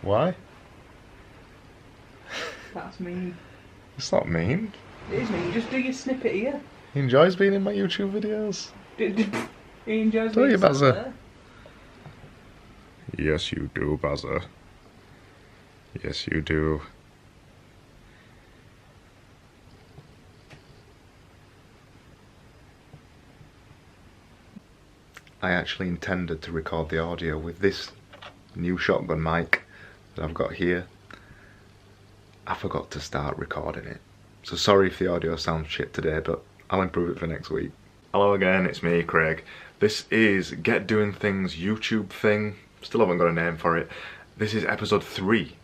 Why? That's mean. It's not mean. It is mean. Just do your snippet here. He enjoys being in my YouTube videos. He enjoys Do being you, sat Bazza? there. Yes, you do, Bazza. Yes, you do. I actually intended to record the audio with this new shotgun mic that I've got here. I forgot to start recording it. So sorry if the audio sounds shit today, but I'll improve it for next week. Hello again, it's me, Craig. This is Get Doing Things YouTube thing. Still haven't got a name for it. This is episode 3.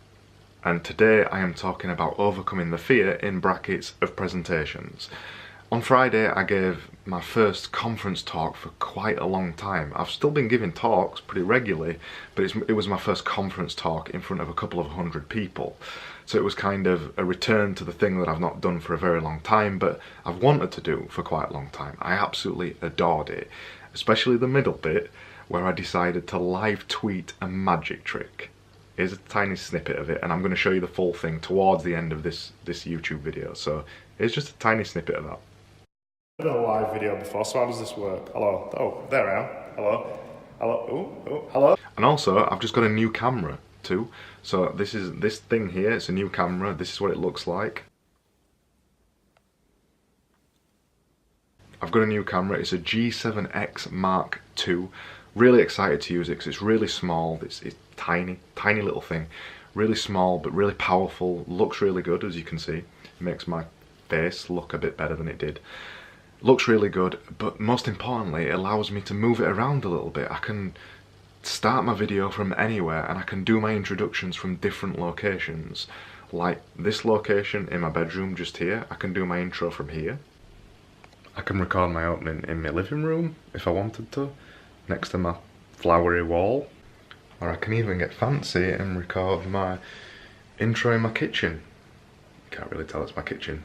And today I am talking about overcoming the fear, in brackets, of presentations. On Friday I gave my first conference talk for quite a long time. I've still been giving talks pretty regularly, but it was my first conference talk in front of a couple of 100 people. So it was kind of a return to the thing that I've not done for a very long time, but I've wanted to do for quite a long time. I absolutely adored it, especially the middle bit where I decided to live tweet a magic trick. Here's a tiny snippet of it, and I'm going to show you the full thing towards the end of this YouTube video. So here's just a tiny snippet of that. I've done a live video before, so how does this work? Hello. Oh, there I am. Hello. Hello. Oh, hello. And also, I've just got a new camera too. So this thing here, it's a new camera. This is what it looks like. I've got a new camera. It's a G7X Mark II. Really excited to use it because it's really small. It's tiny little thing. Really small, but really powerful. Looks really good, as you can see. It makes my face look a bit better than it did. Looks really good, but most importantly, it allows me to move it around a little bit. I can start my video from anywhere, and I can do my introductions from different locations. Like this location in my bedroom just here, I can do my intro from here. I can record my opening in my living room if I wanted to, next to my flowery wall. Or I can even get fancy and record my intro in my kitchen. You can't really tell it's my kitchen.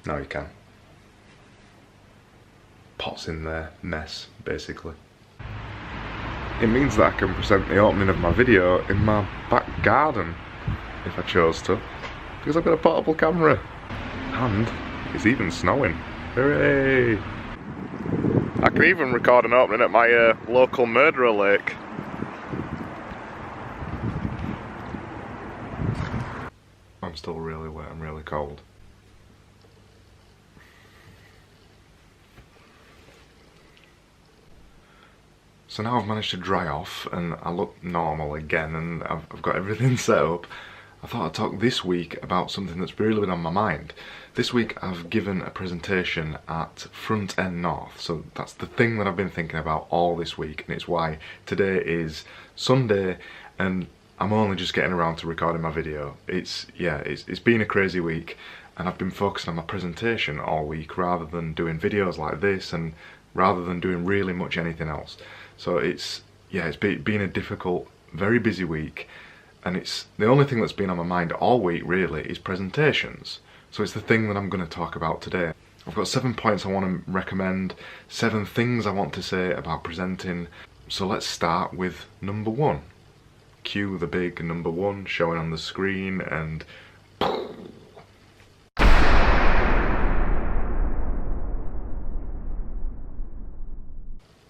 No, you can. Pots in there, mess, basically. It means that I can present the opening of my video in my back garden, if I chose to, because I've got a portable camera. And it's even snowing. Hooray! I can even record an opening at my local murderer lake. I'm still really wet and really cold. So now I've managed to dry off and I look normal again, and I've got everything set up. I thought I'd talk this week about something that's really been on my mind. This week I've given a presentation at Front End North, so that's the thing that I've been thinking about all this week, and it's why today is Sunday and I'm only just getting around to recording my video. It's been a crazy week, and I've been focusing on my presentation all week rather than doing videos like this and rather than doing really much anything else. So it's been a difficult, very busy week, and it's the only thing that's been on my mind all week really is presentations. So it's the thing that I'm going to talk about today. I've got 7 points I want to recommend, 7 things I want to say about presenting. So let's start with number 1. Cue the big number 1 showing on the screen and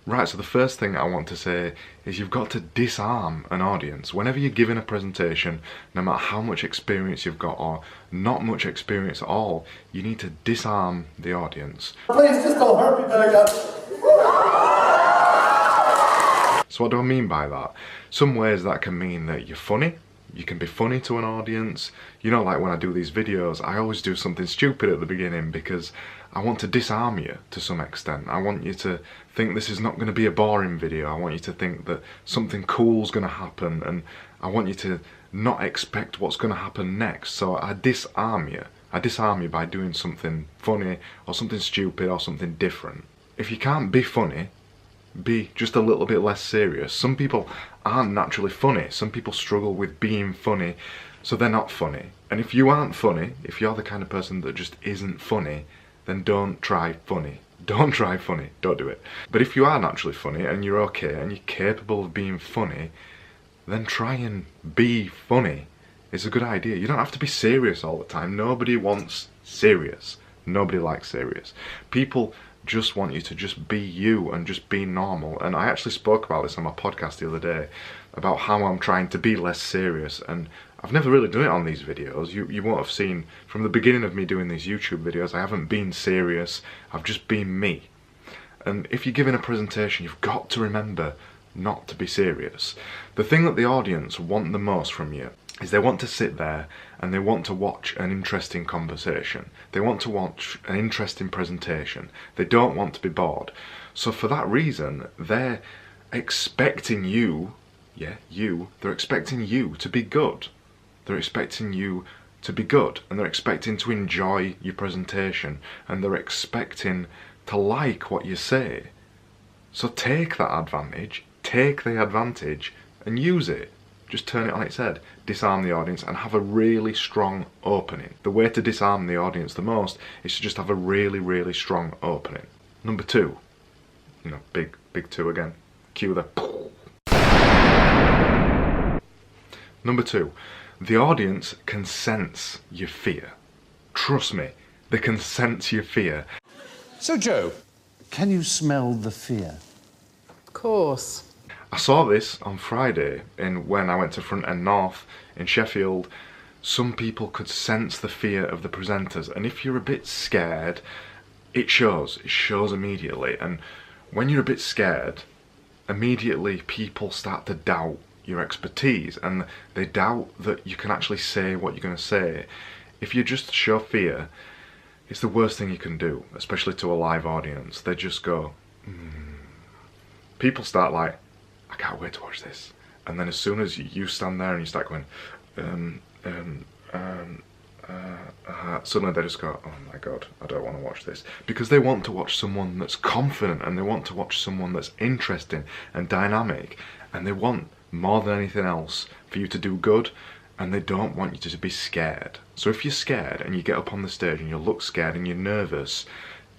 right, so the first thing I want to say is you've got to disarm an audience. Whenever you're giving a presentation, no matter how much experience you've got or not much experience at all, you need to disarm the audience. Please just don't hurt me back up. So what do I mean by that? Some ways that can mean that you're funny. You can be funny to an audience. You know, like when I do these videos, I always do something stupid at the beginning because I want to disarm you to some extent. I want you to think this is not going to be a boring video. I want you to think that something cool's going to happen, and I want you to not expect what's going to happen next. So I disarm you. I disarm you by doing something funny or something stupid or something different. If you can't be funny, be just a little bit less serious. Some people aren't naturally funny. Some people struggle with being funny, so they're not funny. And if you aren't funny, if you're the kind of person that just isn't funny, then don't try funny. Don't try funny. Don't do it. But if you are naturally funny and you're okay and you're capable of being funny, then try and be funny. It's a good idea. You don't have to be serious all the time. Nobody wants serious. Nobody likes serious. People just want you to just be you and just be normal. And I actually spoke about this on my podcast the other day, about how I'm trying to be less serious, and I've never really done it on these videos. You won't have seen from the beginning of me doing these YouTube videos, I haven't been serious, I've just been me. And if you're giving a presentation, you've got to remember not to be serious. The thing that the audience want the most from you is they want to sit there and they want to watch an interesting conversation. They want to watch an interesting presentation. They don't want to be bored. So for that reason, they're expecting you, they're expecting you to be good. They're expecting you to be good, and they're expecting to enjoy your presentation, and they're expecting to like what you say. So take that advantage, take the advantage and use it. Just turn it on its head, disarm the audience, and have a really strong opening. The way to disarm the audience the most is to just have a really, really strong opening. Number 2, big 2 again. Cue the. Number 2, the audience can sense your fear. Trust me, they can sense your fear. So, Joe, can you smell the fear? Of course. I saw this on Friday when I went to Front End North in Sheffield. Some people could sense the fear of the presenters, and if you're a bit scared, it shows immediately. And when you're a bit scared, immediately people start to doubt your expertise, and they doubt that you can actually say what you're going to say. If you just show fear, it's the worst thing you can do, especially to a live audience. They just go, People start like, I can't wait to watch this. And then as soon as you stand there and you start going, suddenly they just go, oh my god, I don't want to watch this. Because they want to watch someone that's confident, and they want to watch someone that's interesting and dynamic, and they want, more than anything else, for you to do good, and they don't want you to be scared. So if you're scared and you get up on the stage and you look scared and you're nervous,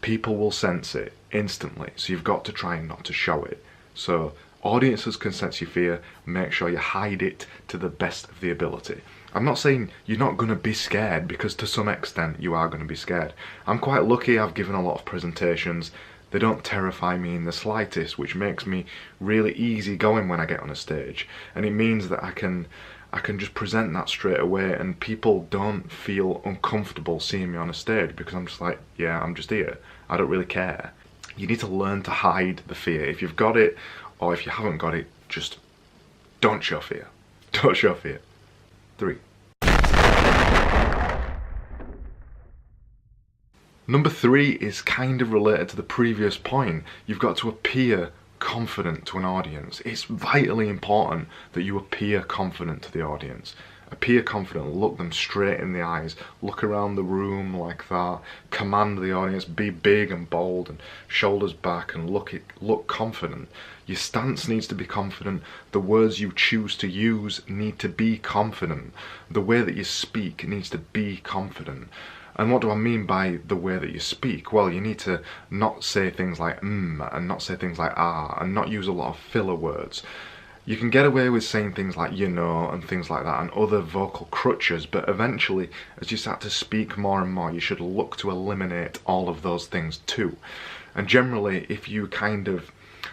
people will sense it instantly. So you've got to try not to show it. So audiences can sense your fear. Make sure you hide it to the best of the ability. I'm not saying you're not going to be scared, because to some extent you are going to be scared. I'm quite lucky. I've given a lot of presentations. They don't terrify me in the slightest, which makes me really easy going when I get on a stage. And it means that I can just present that straight away, and people don't feel uncomfortable seeing me on a stage, because I'm just like, yeah, I'm just here. I don't really care. You need to learn to hide the fear. If you've got it, or if you haven't got it, just don't show fear. Don't show fear. 3. Number 3 is kind of related to the previous point. You've got to appear confident to an audience. It's vitally important that you appear confident to the audience. Appear confident, look them straight in the eyes, look around the room like that, command the audience, be big and bold and shoulders back, and look confident. Your stance needs to be confident. The words you choose to use need to be confident. The way that you speak needs to be confident. And what do I mean by the way that you speak? Well, you need to not say things like and not say things like and not use a lot of filler words. You can get away with saying things like and things like that, and other vocal crutches, but eventually, as you start to speak more and more, you should look to eliminate all of those things too. And generally, if you kind of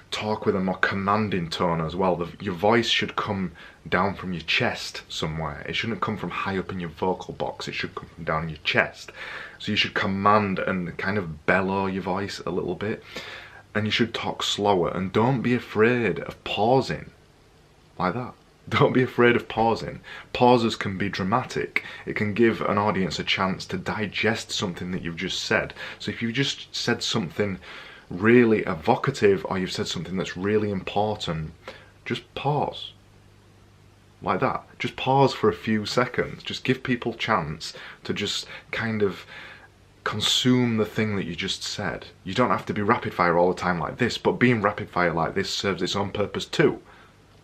talk with a more commanding tone as well, your voice should come down from your chest somewhere. It shouldn't come from high up in your vocal box. It should come from down your chest. So you should command and kind of bellow your voice a little bit, and you should talk slower, and don't be afraid of pausing like that. Don't be afraid of pausing. Pauses can be dramatic. It can give an audience a chance to digest something that you've just said. So if you've just said something really evocative, or you've said something that's really important, just pause. Like that. Just pause for a few seconds. Just give people chance to just kind of consume the thing that you just said. You don't have to be rapid fire all the time like this, but being rapid fire like this serves its own purpose too.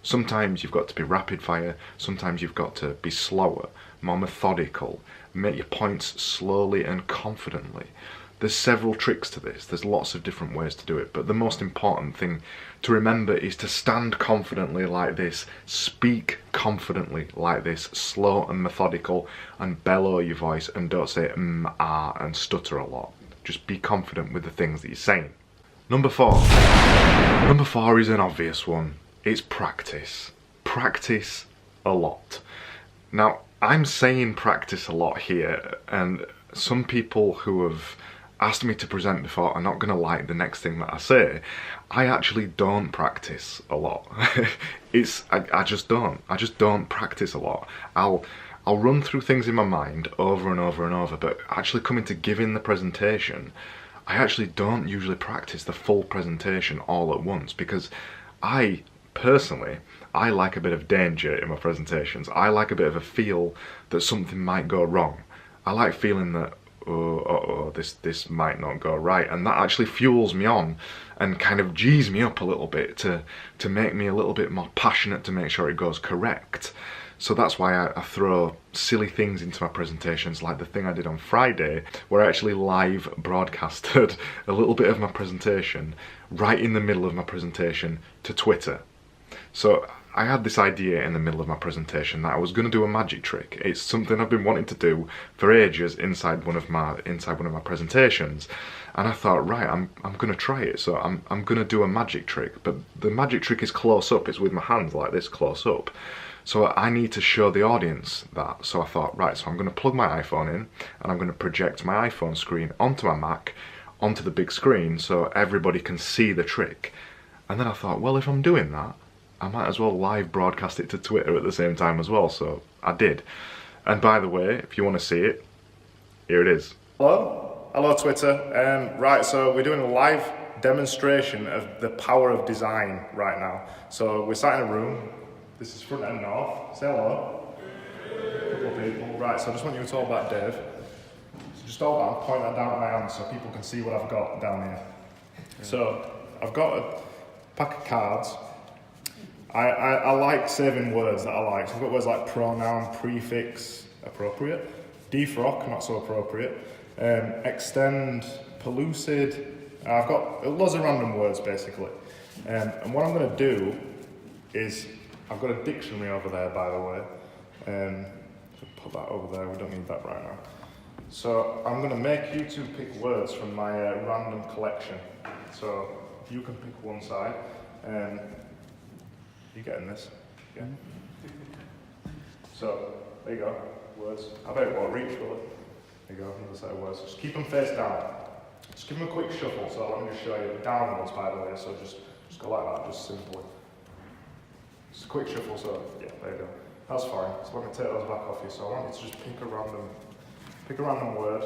Sometimes you've got to be rapid fire, sometimes you've got to be slower, more methodical, make your points slowly and confidently. There's several tricks to this, there's lots of different ways to do it, but the most important thing to remember is to stand confidently like this, speak confidently like this, slow and methodical, and bellow your voice, and don't say ah and stutter a lot. Just be confident with the things that you're saying. Number 4. Number 4 is an obvious one. It's practice. Practice a lot. Now, I'm saying practice a lot here, and some people who have asked me to present before are not going to like the next thing that I say. I actually don't practice a lot. I just don't. I just don't practice a lot. I'll run through things in my mind over and over and over, but actually coming to giving the presentation, I actually don't usually practice the full presentation all at once, because I like a bit of danger in my presentations. I like a bit of a feel that something might go wrong. I like feeling that, this might not go right, and that actually fuels me on and kind of G's me up a little bit to make me a little bit more passionate to make sure it goes correct. So that's why I throw silly things into my presentations, like the thing I did on Friday, where I actually live broadcasted a little bit of my presentation right in the middle of my presentation to Twitter. So I had this idea in the middle of my presentation that I was going to do a magic trick. It's something I've been wanting to do for ages inside one of my presentations, and I thought, right, I'm going to try it. So I'm going to do a magic trick, but the magic trick is close up. It's with my hands like this, close up. So I need to show the audience that. So I thought, right, so I'm going to plug my iPhone in, and I'm going to project my iPhone screen onto my Mac, onto the big screen, so everybody can see the trick. And then I thought, well, if I'm doing that, I might as well live broadcast it to Twitter at the same time as well, so I did. And by the way, if you want to see it, here it is. Hello Twitter. Right, so we're doing a live demonstration of the power of design right now. So we're sat in a room. This is front end north. Say hello. A couple of people. Right, so I just want you to talk about Dave. So just hold that and point that down at my hand so people can see what I've got down here. So I've got a pack of cards. I like saving words that I like. So I've got words like pronoun, prefix, appropriate, defrock, not so appropriate, extend, pellucid. I've got loads of random words basically. And what I'm going to do is, I've got a dictionary over there, by the way. Put that over there, we don't need that right now. So I'm going to make you two pick words from my random collection. So you can pick one side. You getting this? Yeah. So, there you go, words. I bet it won't reach, will it? There you go, another set of words. Just keep them face down. Just give them a quick shuffle, so let me just show you. Downwards, by the way, so just go like that, just simply. Just a quick shuffle, so, yeah, there you go. That's fine. So let me take those back off you. So I want you to just pick a random word.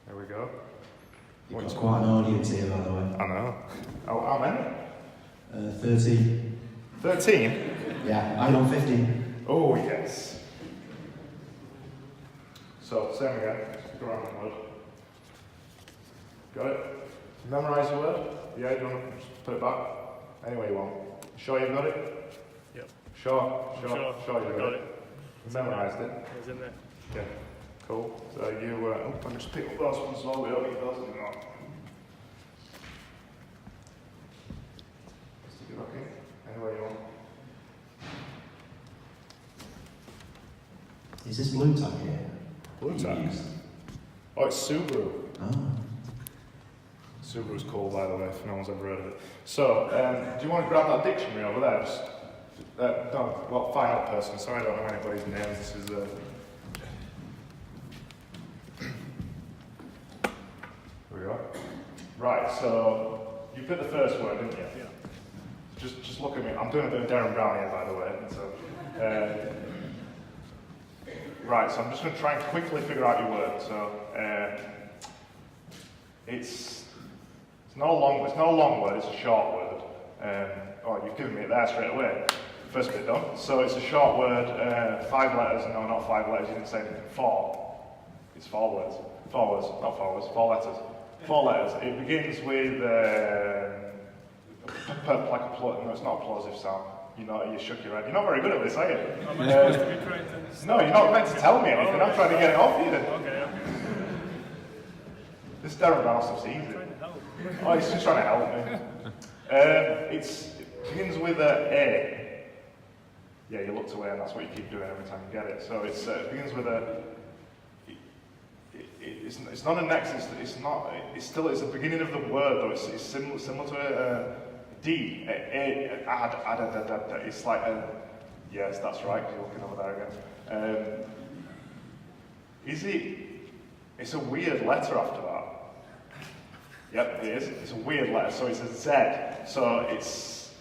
There we go. You've got quite an audience here, by the way. I know. How many? 13. 13? Yeah, I'm on 15. Oh, yes. So, same again. Just go around the word. Got it? Memorise the word? Yeah, do you want to just put it back? Any way you want. Sure you've got it? Yep. Sure you've I got it. You memorised it? It's in there. Yeah. Cool. So you, I can just pick up those ones as well. We don't need those anymore. Stick it back in. Any way you want. Is this blue tag here? Blue tags? Oh, it's Subaru. Oh. Subaru's cool, by the way, if no one's ever heard of it. So, do you want to grab that dictionary over there? Just, no, well, final person. Sorry, I don't know anybody's names. This is Here we go. Right, so you picked the first word, didn't you? Yeah. Just look at me. I'm doing a bit of Darren Brown here, by the way. So, right, so I'm just going to try and quickly figure out your word. So, it's not a long word. It's a short word. Oh, you've given me it there straight away. First bit done. So it's a short word. 5 letters. No, not 5 letters. You didn't say anything. 4. It's 4 words. 4 words, not 4 words. 4 letters. 4 letters. It begins with like a no, it's not a plosive sound. You know, you shook your head. You're not very good at this, are you? Am I supposed to be trying to... No, you're not meant to tell me anything. I'm trying to get it off you. Okay. This Darren Brown stuff's easy. Trying to help. Oh, he's just trying to help me. begins with a A. Yeah, you looked away and that's what you keep doing every time you get it. So it's, it begins with a, it's not a next, it's the beginning of the word though, it's similar to a D, it's like a, yes, that's right, you're looking over there again. It's a weird letter after that. Yep, it is, it's a weird letter, so it's a Z, so it's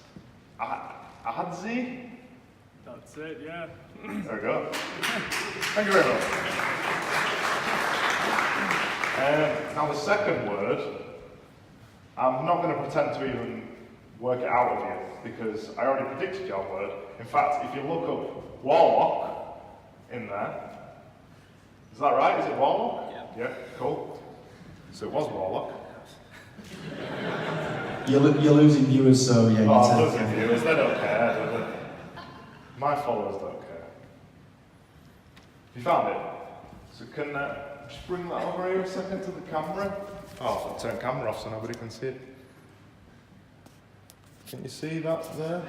Adzi? That's it, yeah. There we go. Thank you very much. Now the second word, I'm not going to pretend to even work it out with you because I already predicted your word. In fact, if you look up warlock in there, is that right? Is it warlock? Yeah. Yeah, cool. So it was warlock. You're losing viewers, so yeah. Oh, I'm losing viewers, they don't care, do they? My followers don't care. You found it? So can just bring that over here a second to the camera? Oh, I'll turn camera off so nobody can see it. Can you see that there?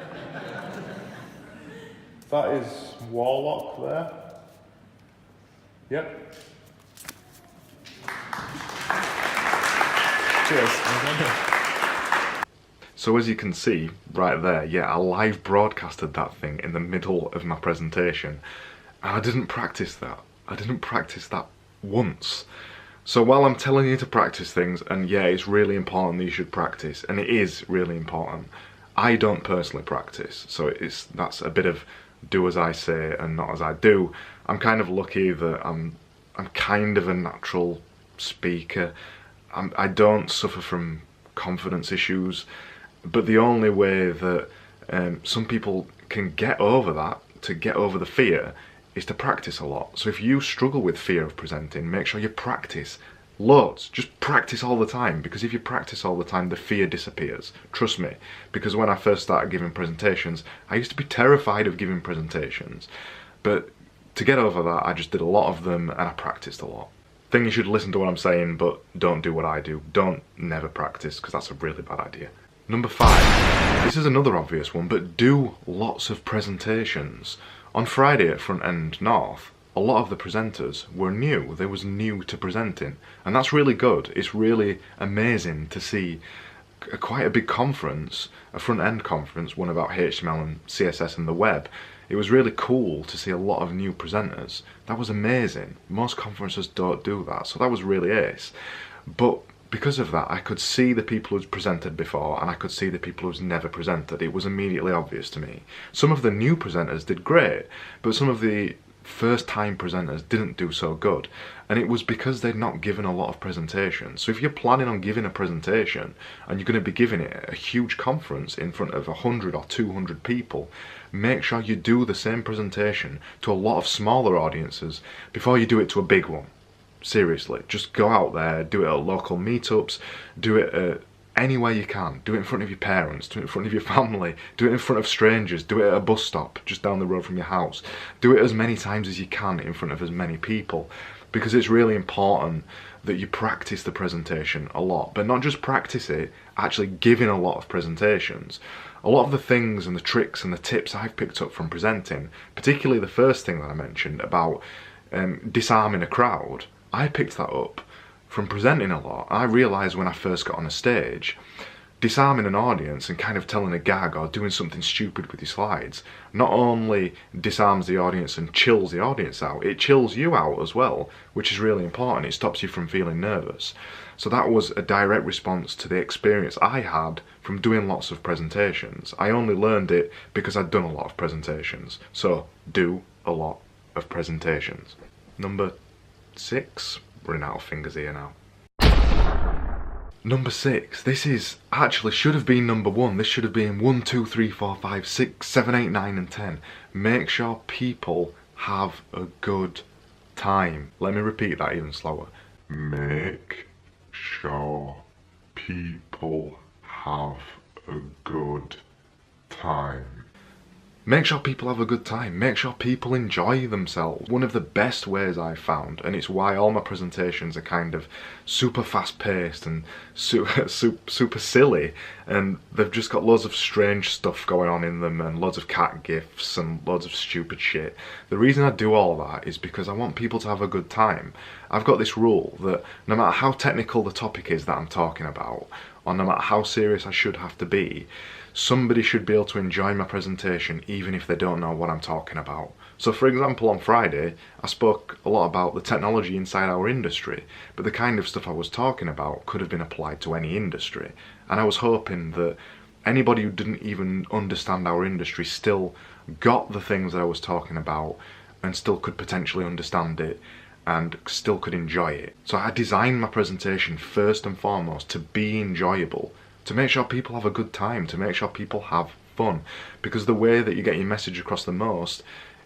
That is warlock there. Yep. Cheers. So as you can see right there, yeah, I live broadcasted that thing in the middle of my presentation, and I didn't practice that. I didn't practice that once. So while I'm telling you to practice things, and yeah, it's really important that you should practice, and it is really important, I don't personally practice, so that's a bit of do as I say and not as I do. I'm kind of lucky that I'm kind of a natural speaker. I don't suffer from confidence issues, but the only way that some people can get over that, to get over the fear, is to practice a lot. So if you struggle with fear of presenting, make sure you practice loads. Just practice all the time, because if you practice all the time, the fear disappears. Trust me, because when I first started giving presentations, I used to be terrified of giving presentations. But to get over that, I just did a lot of them and I practiced a lot. I think you should listen to what I'm saying, but don't do what I do. Don't never practice, because that's a really bad idea. Number 5, this is another obvious one, but do lots of presentations. On Friday at Front End North, a lot of the presenters were new. They was new to presenting, and that's really good. It's really amazing to see quite a big conference, a Front End conference, one about HTML and CSS and the web. It was really cool to see a lot of new presenters. That was amazing. Most conferences don't do that, so that was really ace. But because of that, I could see the people who'd presented before and I could see the people who's never presented. It was immediately obvious to me. Some of the new presenters did great, but some of the first-time presenters didn't do so good. And it was because they'd not given a lot of presentations. So if you're planning on giving a presentation and you're going to be giving it at a huge conference in front of 100 or 200 people, make sure you do the same presentation to a lot of smaller audiences before you do it to a big one. Seriously, just go out there, do it at local meetups, do it anywhere you can. Do it in front of your parents, do it in front of your family, do it in front of strangers, do it at a bus stop just down the road from your house. Do it as many times as you can in front of as many people, because it's really important that you practice the presentation a lot, but not just practice it, actually giving a lot of presentations. A lot of the things and the tricks and the tips I've picked up from presenting, particularly the first thing that I mentioned about disarming a crowd, I picked that up from presenting a lot. I realised when I first got on a stage, disarming an audience and kind of telling a gag or doing something stupid with your slides not only disarms the audience and chills the audience out, it chills you out as well, which is really important. It stops you from feeling nervous. So that was a direct response to the experience I had from doing lots of presentations. I only learned it because I'd done a lot of presentations. So do a lot of presentations. Number 6, running out of fingers here now. Number 6, this is actually should have been number 1. This should have been 1, 2, 3, 4, 5, 6, 7, 8, 9 and 10. Make sure people have a good time. Let me repeat that even slower. Make sure people have a good time. Make sure people have a good time. Make sure people enjoy themselves. One of the best ways I've found, and it's why all my presentations are kind of super fast-paced and super silly, and they've just got loads of strange stuff going on in them and loads of cat gifs and loads of stupid shit. The reason I do all that is because I want people to have a good time. I've got this rule that no matter how technical the topic is that I'm talking about, or no matter how serious I should have to be, somebody should be able to enjoy my presentation even if they don't know what I'm talking about. So for example, on Friday I spoke a lot about the technology inside our industry, but the kind of stuff I was talking about could have been applied to any industry, and I was hoping that anybody who didn't even understand our industry still got the things that I was talking about and still could potentially understand it and still could enjoy it. So I designed my presentation first and foremost to be enjoyable, to make sure people have a good time, to make sure people have fun, because the way that you get your message across the most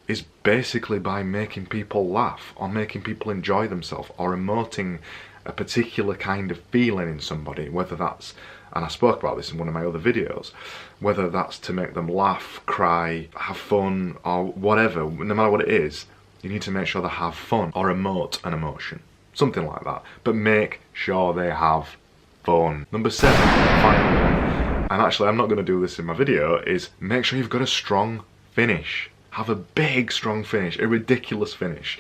is basically by making people laugh or making people enjoy themselves or emoting a particular kind of feeling in somebody, whether that's, and I spoke about this in one of my other videos, whether that's to make them laugh, cry, have fun or whatever. No matter what it is, you need to make sure they have fun or emote an emotion, something like that, but make sure they have fun. Number 7, final one, and actually I'm not going to do this in my video, is make sure you've got a strong finish. Have a big strong finish, a ridiculous finish.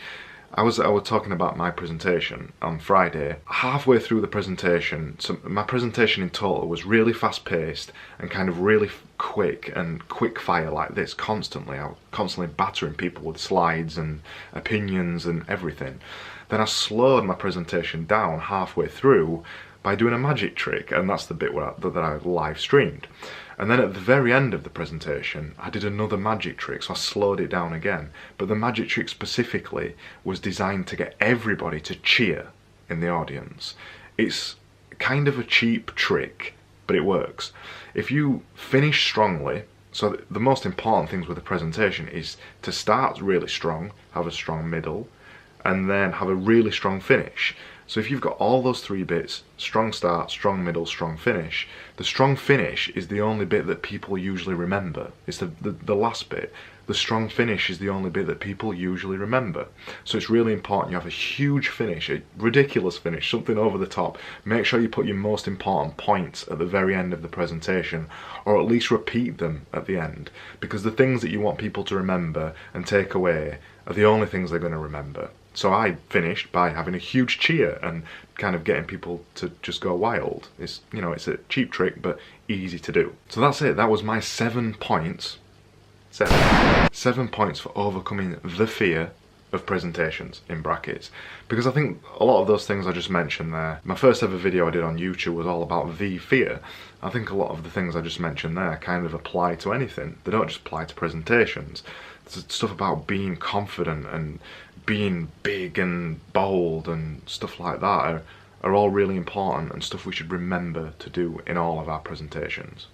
I was talking about my presentation on Friday. Halfway through the presentation, so my presentation in total was really fast paced and kind of really quick and quick fire like this constantly. I was constantly battering people with slides and opinions and everything. Then I slowed my presentation down halfway through by doing a magic trick, and that's the bit that I live streamed. And then at the very end of the presentation I did another magic trick, so I slowed it down again, but the magic trick specifically was designed to get everybody to cheer in the audience. It's kind of a cheap trick, but it works. If you finish strongly, so the most important things with a presentation is to start really strong, have a strong middle, and then have a really strong finish. So if you've got all those 3 bits, strong start, strong middle, strong finish, the strong finish is the only bit that people usually remember. It's the last bit. The strong finish is the only bit that people usually remember. So it's really important you have a huge finish, a ridiculous finish, something over the top. Make sure you put your most important points at the very end of the presentation, or at least repeat them at the end, because the things that you want people to remember and take away are the only things they're going to remember. So I finished by having a huge cheer and kind of getting people to just go wild. It's, you know, it's a cheap trick, but easy to do. So that's it. That was my 7 points. 7 points for overcoming the fear of presentations, in brackets. Because I think a lot of those things I just mentioned there, my first ever video I did on YouTube was all about the fear. I think a lot of the things I just mentioned there kind of apply to anything. They don't just apply to presentations. There's stuff about being confident and being big and bold and stuff like that are all really important and stuff we should remember to do in all of our presentations.